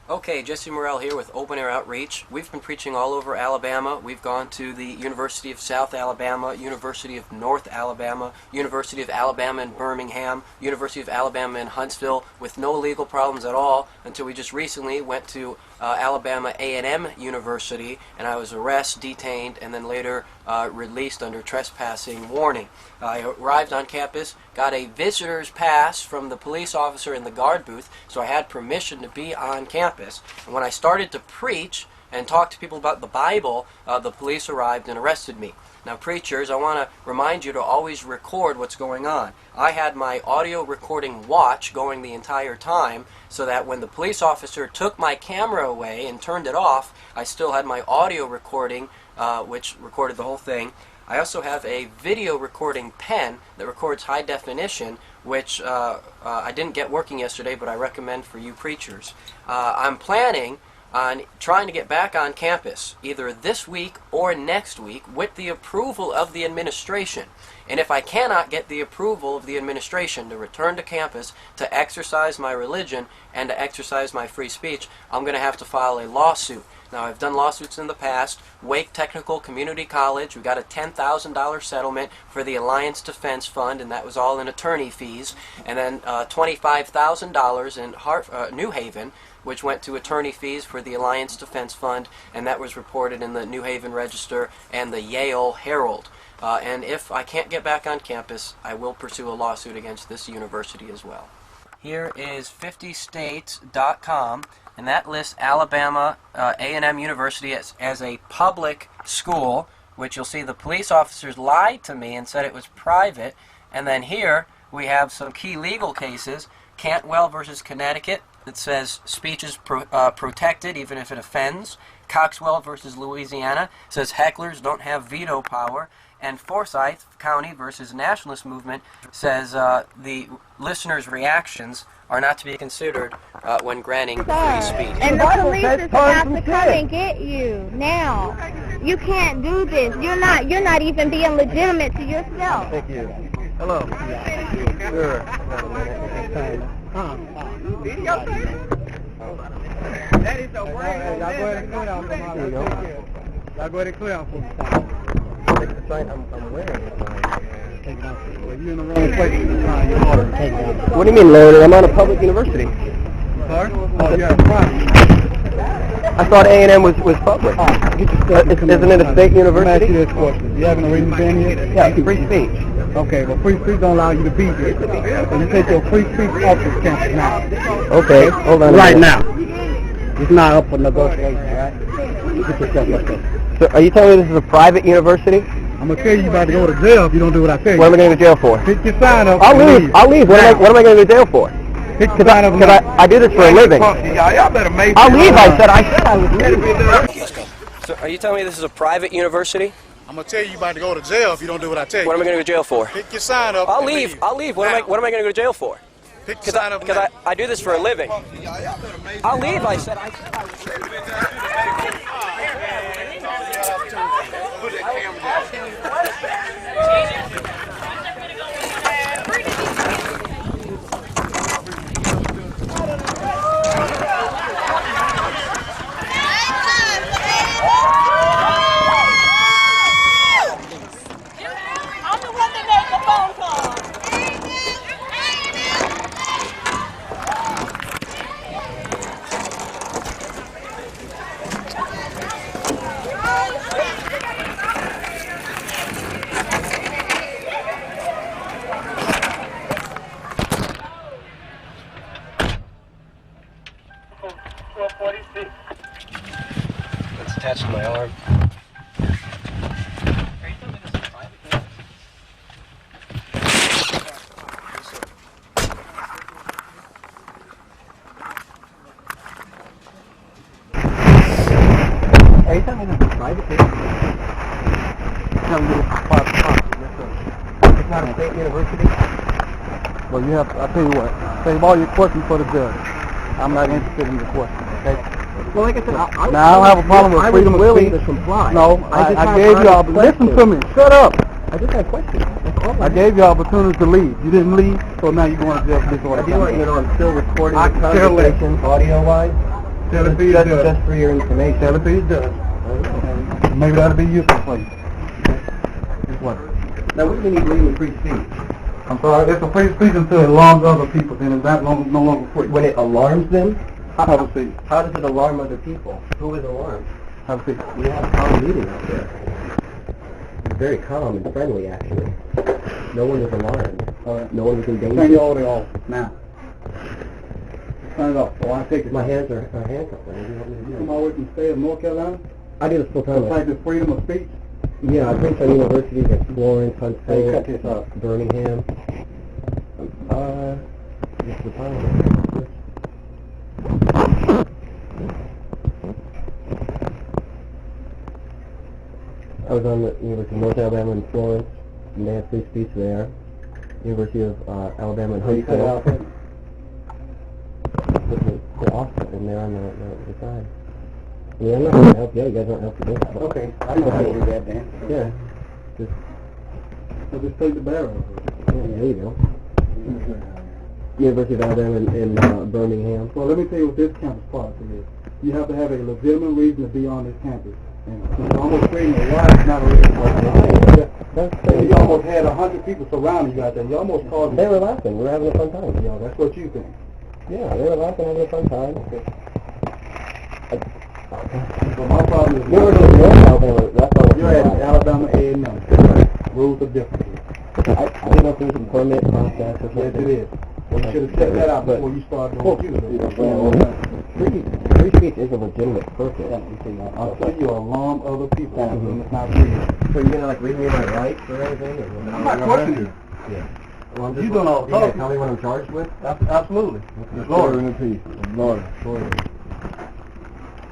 Okay, Jesse Morrell here with Open Air Outreach. We've been preaching all over Alabama. We've gone to the University of South Alabama, University of North Alabama, University of Alabama in Birmingham, University of Alabama in Huntsville, with no legal problems at all until we just recently went to Alabama A&M University, and I was arrested, detained, and then later released under trespassing warning. I arrived on campus, got a visitor's pass from the police officer in the guard booth, so I had permission to be on campus. And when I started to preach and talk to people about the Bible, the police arrived and arrested me. Now, preachers, I want to remind you to always record what's going on. I had my audio recording watch going the entire time so that when the police officer took my camera away and turned it off, I still had my audio recording, which recorded the whole thing. I also have a video recording pen that records high definition, which I didn't get working yesterday, but I recommend for you preachers. I'm planning on trying to get back on campus either this week or next week with the approval of the administration. And if I cannot get the approval of the administration to return to campus to exercise my religion and to exercise my free speech, I'm going to have to file a lawsuit. Now, I've done lawsuits in the past. Wake Technical Community College, we got a $10,000 settlement for the Alliance Defense Fund, and that was all in attorney fees. And then $25,000 in New Haven, which went to attorney fees for the Alliance Defense Fund, and that was reported in the New Haven Register and the Yale Herald. And if I can't get back on campus, I will pursue a lawsuit against this university as well. Here is 50states.com, and that lists Alabama A&M University as a public school, which you'll see the police officers lied to me and said it was private. And then here we have some key legal cases. Cantwell versus Connecticut, that says speech is protected even if it offends. Coxwell versus Louisiana says hecklers don't have veto power. And Forsyth County versus Nationalist Movement says the listeners' reactions are not to be considered when granting free speech. And the police is about to come and get you now. You can't do this. You're not even being legitimate to yourself. Thank you. Hello. Sure. That is a word. Y'all go ahead and clear out. There you go. Y'all go ahead and clear out for me. The sign I'm wearing. Take it off. Well, you're in the wrong place. Take it off. What do you mean loaded? I'm on a public university. Sorry? Oh, yeah, private. I thought A&M was public. Isn't it a state university? Let me ask you this question. You having a reason been here? Yeah, free speech. Okay, well, free speech don't allow you to be here. So you take your free speech off this campus now. Okay, hold on. Right now. It's not up for negotiation, all right? Get yourself up there. So are you telling me this is a private university? I'm going to tell you about to go to jail if you don't do what I tell you. What am I going to jail for? Pick your sign up. I'll leave. What am I going to jail for? Because I do this for a living. Y'all better make I'll leave. I would leave. So are you telling me this is a private university? I'm going to tell you about to go to jail if you don't do what I tell you. What am I going to go to jail for? Pick your sign up. I'll leave. What am I going to go to jail for? Pick your sign up. Because I do this for a living. I'll leave. I said I It's attached to my arm. Are you telling me this is private? Are you telling me this is private? Telling me this is private. It's not a state university? Well, you have, I'll tell you what, save all your questions for the judge. I'm not interested in your questions, okay? Well, like I said, I don't have a problem with freedom of speech. to comply. No, I gave you listen to me, shut up. I just had questions. That's all I gave you opportunity to leave. You didn't leave, so now you're going to jail for disorder. I do want you to know I'm still recording I the can care less. conversation audio-wise. Tell it be done. Just for your information. Tell it be done. Maybe that'll be useful for you. What? Now, what do you mean legally free speech? I'm sorry, it's a free speech until it alarms other people, then it's no longer free. When it alarms them? Have a seat. How does it alarm other people? Who is alarmed? Have a seat. We have a calm meeting out there. It's very calm and friendly, actually. No one is alarmed. No one is in danger. Turn your audio off now. Turn it off. Oh, I take it. My hands are handcuffed. What do you want me to do? Come all the way from the state of North Carolina? I do this full time. To practice freedom of speech? Yeah, I preach on universities at Florence, Hey, Huntsville, cut this up. Birmingham. This is the time. I was on the University of North Alabama in Florence, and they had free speech there. University of Alabama in Huntsville. They're off in there on the side. Yeah, I'm not going to help you. You guys don't help you do that. Okay, I know how to do that, Dan. Yeah. Just, So just take the barrel. yeah, there you go. University of Alabama in Birmingham. Well, let me tell you what this campus policy is. You have to have a legitimate reason to be on this campus. And since almost creating a riot is not a reason why. You almost had 100 people surrounding you out there. You almost caused... They were laughing. We were having a fun time. Yeah, that's what you think. Yeah, they were laughing, having a fun time. But my problem is... University of North Alabama, that's all. You're at Alabama A&M. Rules are different here. I didn't know if there was a permit process or something. Yes, it is. Well, you should have checked that out before you started doing what you were doing. Free speech is a legitimate purpose. I'll tell you, alarm other people. And it's not real. So you're gonna read me my rights or anything? I'm not questioning you. Yeah. Well, You doing all the talking. Tell me what I'm charged with? Absolutely. Lord in the peace. Lord.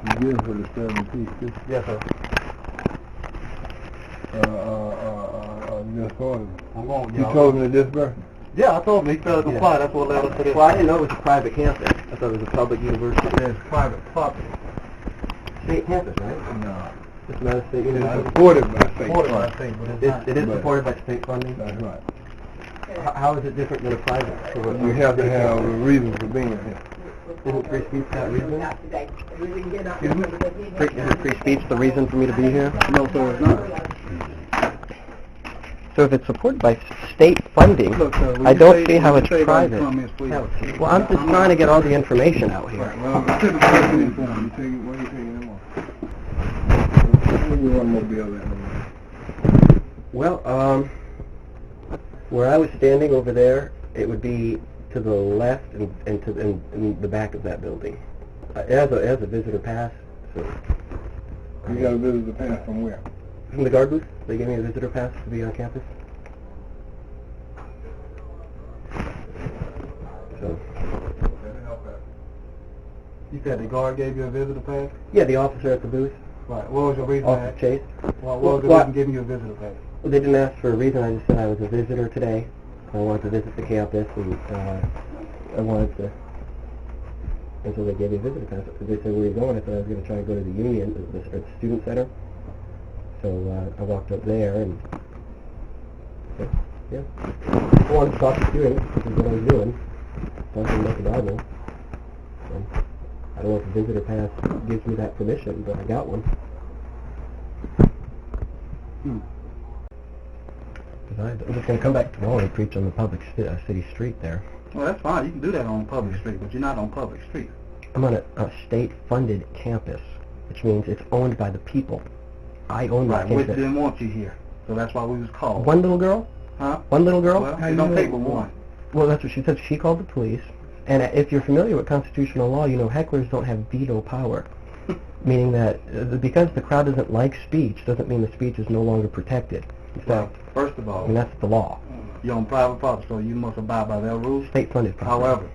You give for the serving peace. Yes, sir. Just ordered. I'm going, You told me to disperse? Yeah, I told him he failed to comply. That's what led us to this. Well, I didn't know it was a private campus. I thought it was a public university. It's private property. State campus, right? No. It's not a state It's university. supported by state Supported by funds. state, but it's not. It is supported by state funding? That's right. How is it different than a private? You have to have a reason for being here. Isn't free speech that reason? Excuse me? Isn't free speech the reason for me to be here? No, sir, it's not. So if it's supported by state funding, Look, sir, when I you don't say- see how when it's you say about private. comments, please. Well, I'm just trying to get all the information out here. Well, I took a question in form. You take it, where you taking them off? Where you want to be able to Well, where I was standing over there, it would be to the left and to in the back of that building. It has a visitor pass. So You got a visitor pass from where? from the guard booth, they gave me a visitor pass to be on campus. So You said the guard gave you a visitor pass? yeah, the officer at the booth, Right. What was your reason? Officer Chase. What was the Well, reason giving you a visitor pass? Well, they didn't ask for a reason. I just said I was a visitor today. I wanted to visit the campus, and I wanted to. And so they gave me a visitor pass. They said, where are you going? I said I was going to try and go to the Union, the student center. So I walked up there, and yeah, I wanted to talk to students, which is what I was doing. Talking about the Bible. So, I don't know if the visitor pass gives me that permission, but I got one. I'm just going to come back tomorrow and preach on the public city street there. Well, that's fine. You can do that on public street, but you're not on public street. I'm on a state-funded campus, which means it's owned by the people. I own my Right, which campus. didn't want you here. So that's why we was called. One little girl? Huh? One little girl? Well, it don't take but one. Well, that's what she said. She called the police. And if you're familiar with constitutional law, you know hecklers don't have veto power. Meaning that because the crowd doesn't like speech, doesn't mean the speech is no longer protected. In Well, fact, first of all, that's the law. you're on private property, so you must abide by their rules. State-funded property. However,